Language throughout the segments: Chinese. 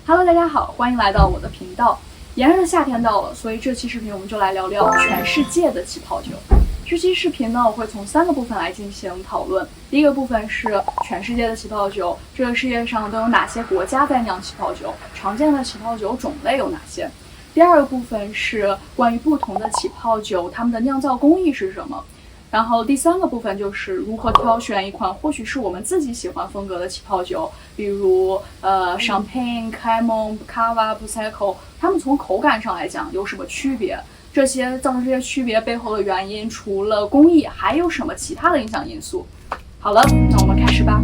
Hello， 大家好，欢迎来到我的频道。炎热的夏天到了，所以这期视频我们就来聊聊全世界的起泡酒。这期视频呢，我会从3个部分来进行讨论。第一个部分是全世界的起泡酒，这个世界上都有哪些国家在酿起泡酒，常见的起泡酒种类有哪些。第二个部分是关于不同的起泡酒，它们的酿造工艺是什么。然后第3个部分就是如何挑选一款或许是我们自己喜欢风格的起泡酒，比如Champagne、Cremant、Cava、Prosecco， 它们从口感上来讲有什么区别？这些造成这些区别背后的原因，除了工艺，还有什么其他的影响因素？好了，那我们开始吧。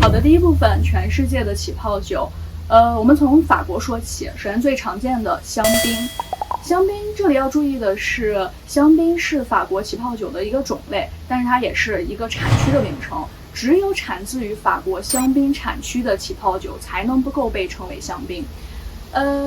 好的，第一部分，全世界的起泡酒。我们从法国说起。首先最常见的香槟。香槟这里要注意的是，香槟是法国起泡酒的一个种类，但是它也是一个产区的名称。只有产自于法国香槟产区的起泡酒才能不够被称为香槟。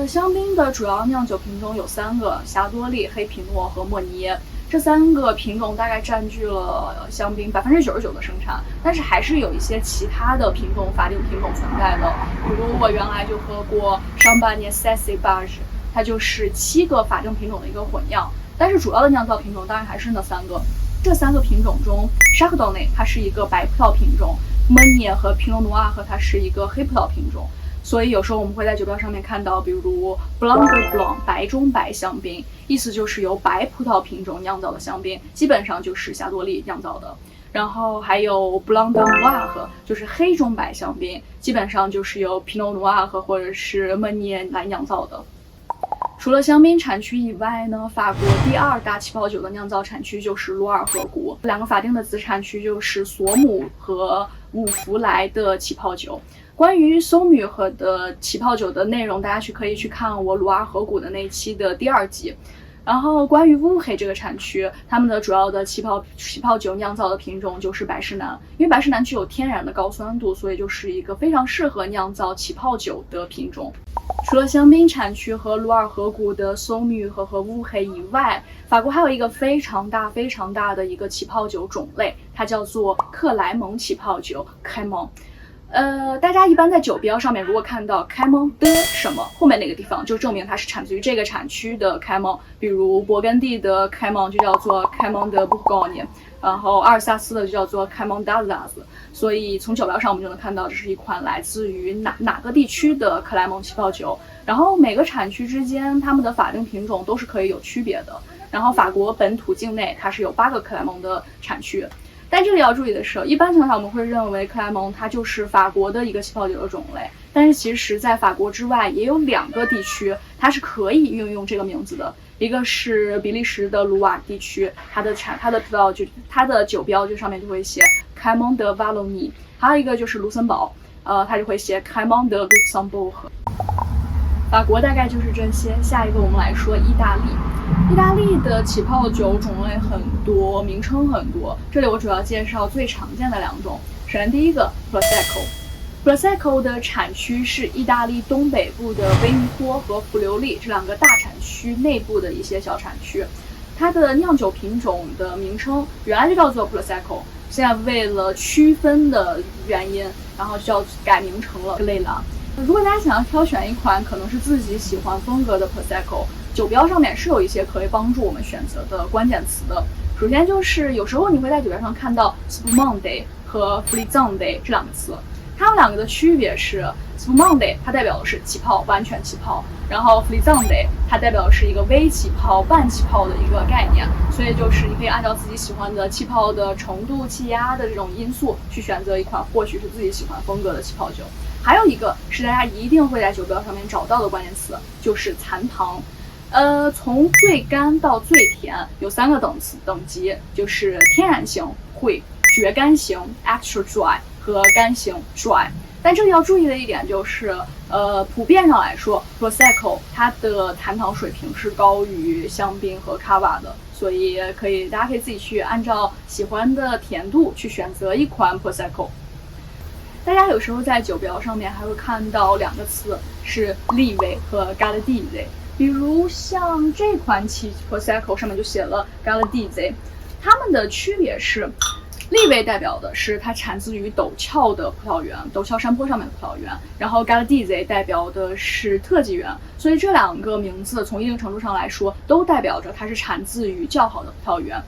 香槟的主要酿酒品种有3个：霞多丽、黑皮诺和莫尼耶。这3个品种大概占据了香槟99%的生产，但是还是有一些其他的品种、法定品种存在的。比如我原来就喝过香巴涅塞西巴什，它就是7个法定品种的一个混酿，但是主要的酿造品种当然还是那3个。这3个品种中，沙克道内它是一个白葡萄品种，莫尼耶和皮诺努瓦和它是一个黑葡萄品种。所以有时候我们会在酒标上面看到，比如 Blanc de Blanc 白中白香槟，意思就是由白葡萄品种酿造的香槟，基本上就是霞多丽酿造的。然后还有 Blanc de Noir 就是黑中白香槟，基本上就是由 Pinot Noir 或者是莫尼耶来酿造的。除了香槟产区以外呢，法国第2大起泡酒的酿造产区就是卢尔河谷，2个法定的子产区就是索姆和伍弗莱的起泡酒。关于索姆河的起泡酒的内容，大家可以去看我卢尔河谷的那一期的第2集。然后关于乌黑这个产区，他们的主要的起泡酒酿造的品种就是白士南，因为白士南具有天然的高酸度，所以就是一个非常适合酿造起泡酒的品种。除了香槟产区和卢尔河谷的松姆河和乌黑以外，法国还有一个非常大的一个起泡酒种类，它叫做克莱蒙起泡酒 Cremant。大家一般在酒标上面如果看到 Cremant 的什么后面那个地方，就证明它是产自于这个产区的 Cremant。比如勃艮第的 Cremant 就叫做 Cremant de Bourgogne， 然后阿尔萨斯的就叫做 Cremant d'Alsace。所以从酒标上我们就能看到这是一款来自于哪个地区的克莱蒙起泡酒。然后每个产区之间它们的法定品种都是可以有区别的。然后法国本土境内它是有8个克莱蒙的产区。但这里要注意的是，一般情况下我们会认为克莱蒙它就是法国的一个起泡酒的种类，但是其实在法国之外也有2个地区它是可以运用这个名字的。一个是比利时的卢瓦地区，它的酒标就上面就会写 Cremant de Wallonie。 还有一个就是卢森堡，它就会写 Cremant de Luxembourg。 法国大概就是这些。下一个我们来说意大利。意大利的起泡酒种类很多，名称很多，这里我主要介绍最常见的2种。首先第一个 Prosecco 的产区是意大利东北部的维尼托和弗留利这2个大产区内部的一些小产区。它的酿酒品种的名称原来就叫做 Prosecco， 现在为了区分的原因，然后就改名成了类了。如果大家想要挑选一款可能是自己喜欢风格的 Prosecco， 酒标上面是有一些可以帮助我们选择的关键词的。首先就是有时候你会在酒标上看到 Spumante 和 Frizzante 这2个词，它们2个的区别是 Spumante 它代表的是起泡，完全起泡，然后 Frizzante 它代表的是一个微起泡、半起泡的一个概念。所以就是你可以按照自己喜欢的气泡的程度、气压的这种因素去选择一款或许是自己喜欢风格的起泡酒。还有一个是大家一定会在酒标上面找到的关键词，就是残糖。从最干到最甜有3个等级，就是天然型、会、绝干型 extra dry 和干型 dry。但这里要注意的一点就是，普遍上来说 Prosecco 它的残糖水平是高于香槟和 Cava 的，所以大家可以自己去按照喜欢的甜度去选择一款 Prosecco。大家有时候在酒标上面还会看到2个词是 Lieve 和 Gardive。比如像这款Prosecco 上面就写了 Galadize， 它们的区别是，利威代表的是它产自于陡峭的葡萄园，陡峭山坡上面的葡萄园，然后 Galadize 代表的是特级园，所以这两个名字从一定程度上来说，都代表着它是产自于较好的葡萄园。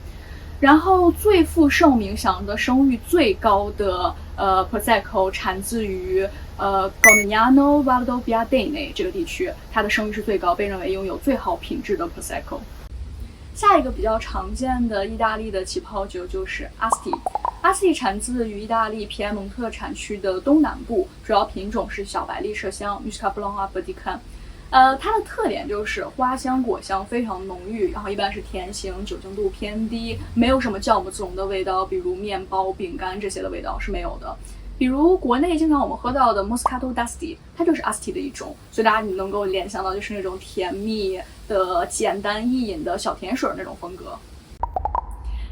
然后最负盛名响的声誉最高的Prosecco 产自于Gorniano Valdobbiadene 这个地区，它的声誉是最高，被认为拥有最好品质的 Prosecco。下一个比较常见的意大利的起泡酒就是 Asti。Asti 产自于意大利皮埃蒙特产区的东南部，主要品种是小白荔麝香 Muscatblanc Verdican。它的特点就是花香果香非常浓郁，然后一般是甜型，酒精度偏低，没有什么酵母自溶的味道，比如面包、饼干这些的味道是没有的。比如国内经常我们喝到的 Moscato d'Asti， 它就是 Asti 的一种，所以大家你能够联想到就是那种甜蜜的、简单易饮的小甜水那种风格。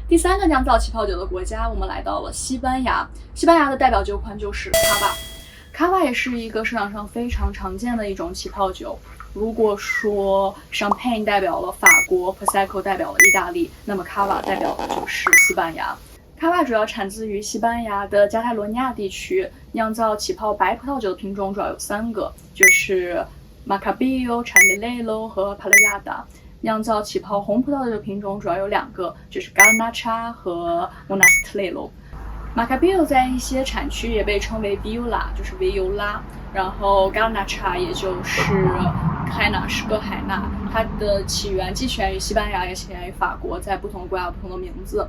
第三个酿造起泡酒的国家，我们来到了西班牙。西班牙的代表酒款就是 Cava。Cava 也是一个市场上非常常见的一种起泡酒。如果说 Champagne 代表了法国， Prosecco 代表了意大利，那么 Cava 代表的就是西班牙。Cava 主要产自于西班牙的加泰罗尼亚地区，酿造起泡白葡萄酒的品种主要有3个，就是 Macabeo、Chandellelo 和 Palejada。酿造起泡红葡萄酒的品种主要有2个，就是 Garnacha 和 Monastrello。Macabeo 在一些产区也被称为 Viola， 就是维尤拉，然后 Garnacha 也就是海纳是个海纳，它的起源既起源于西班牙，也起源于法国，在不同的国家有不同的名字。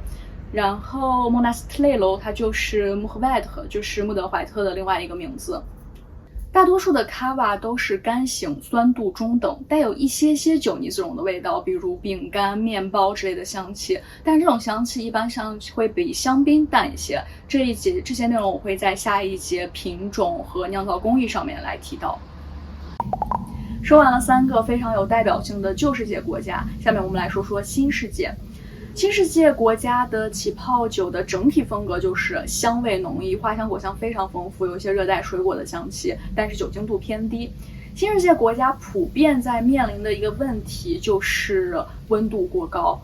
然后 Monastrello 它就是穆赫怀特，就是穆德怀特的另外一个名字。大多数的 Cava 都是干型，酸度中等，带有一些酒泥自溶的味道，比如饼干、面包之类的香气。但是这种香气一般上会比香槟淡一些。这些内容我会在下一节品种和酿造工艺上面来提到。说完了3个非常有代表性的旧世界国家，下面我们来说说新世界。新世界国家的起泡酒的整体风格就是香味浓郁，花香果香非常丰富，有一些热带水果的香气，但是酒精度偏低。新世界国家普遍在面临的一个问题就是温度过高。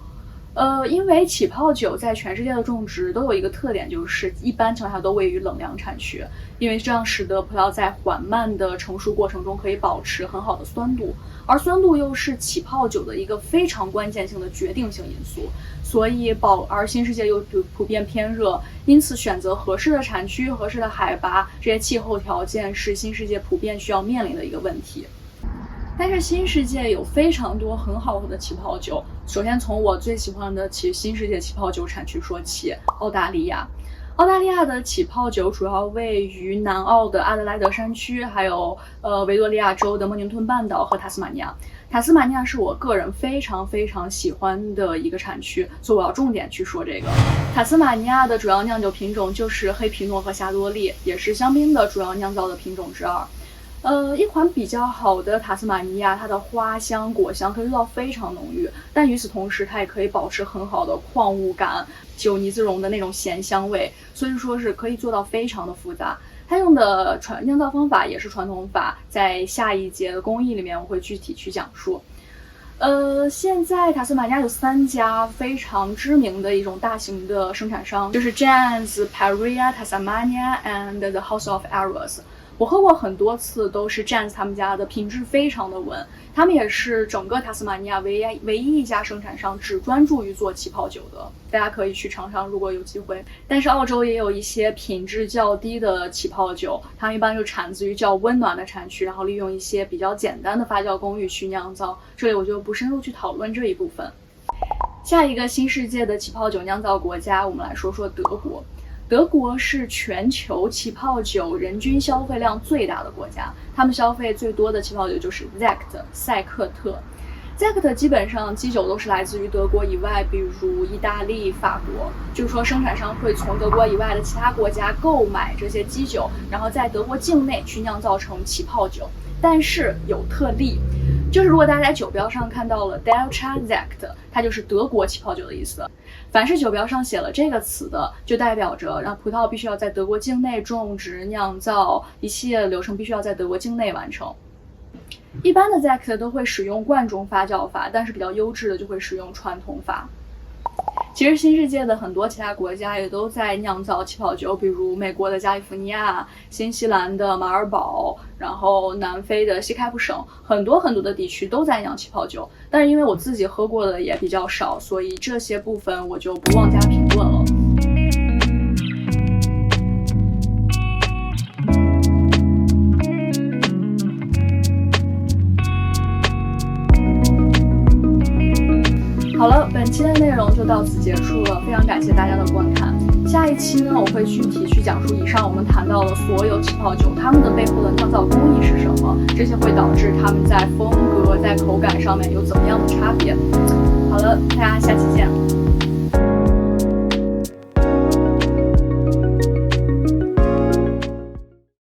因为起泡酒在全世界的种植都有一个特点，就是一般情况下都位于冷凉产区，因为这样使得葡萄在缓慢的成熟过程中可以保持很好的酸度，而酸度又是起泡酒的一个非常关键性的决定性因素，所以而新世界又普遍偏热，因此选择合适的产区、合适的海拔，这些气候条件是新世界普遍需要面临的一个问题。但是新世界有非常多很好喝的起泡酒，首先从我最喜欢的新世界起泡酒产区说起，澳大利亚。澳大利亚的起泡酒主要位于南澳的阿德莱德山区，还有维多利亚州的莫宁顿半岛和塔斯马尼亚。塔斯马尼亚是我个人非常非常喜欢的一个产区，所以我要重点去说这个。塔斯马尼亚的主要酿酒品种就是黑皮诺和霞多丽，也是香槟的主要酿造的品种之二。一款比较好的塔斯马尼亚，它的花香、果香可以做到非常浓郁，但与此同时，它也可以保持很好的矿物感、酒泥自溶的那种咸香味，所以说是可以做到非常的复杂。它用的酿造方法也是传统法，在下一节的工艺里面我会具体去讲述。现在塔斯马尼亚有3家非常知名的一种大型的生产商，就是 Jans、Paria Tasmania and the House of Arrows。我喝过很多次，都是 Jans 他们家的，品质非常的稳。他们也是整个塔斯马尼亚唯一一家生产商只专注于做起泡酒的，大家可以去尝尝，如果有机会。但是澳洲也有一些品质较低的起泡酒，它们一般就产自于较温暖的产区，然后利用一些比较简单的发酵工艺去酿造。这里我就不深入去讨论这一部分。下一个新世界的起泡酒酿造国家，我们来说说德国。德国是全球起泡酒人均消费量最大的国家，他们消费最多的起泡酒就是 Sekt 赛克特。Sekt 基本上基酒都是来自于德国以外，比如意大利、法国，就是说生产商会从德国以外的其他国家购买这些基酒，然后在德国境内去酿造成起泡酒。但是有特例，就是如果大家在酒标上看到了 Deutscher Sekt， 它就是德国起泡酒的意思。凡是酒标上写了这个词的，就代表着让葡萄必须要在德国境内种植、酿造，一切流程必须要在德国境内完成。一般的 Sekt 都会使用罐中发酵法，但是比较优质的就会使用传统法。其实新世界的很多其他国家也都在酿造气泡酒，比如美国的加利福尼亚、新西兰的马尔堡，然后南非的西开普省，很多的地区都在酿气泡酒。但是因为我自己喝过的也比较少，所以这些部分我就不妄加评论了。好了，本期的内容就到此结束了，非常感谢大家的观看。下一期呢，我会具体去讲述以上我们谈到的所有气泡酒，它们的背后的酿造工艺是什么，这些会导致它们在风格、在口感上面有怎么样的差别。好了，大家下期见。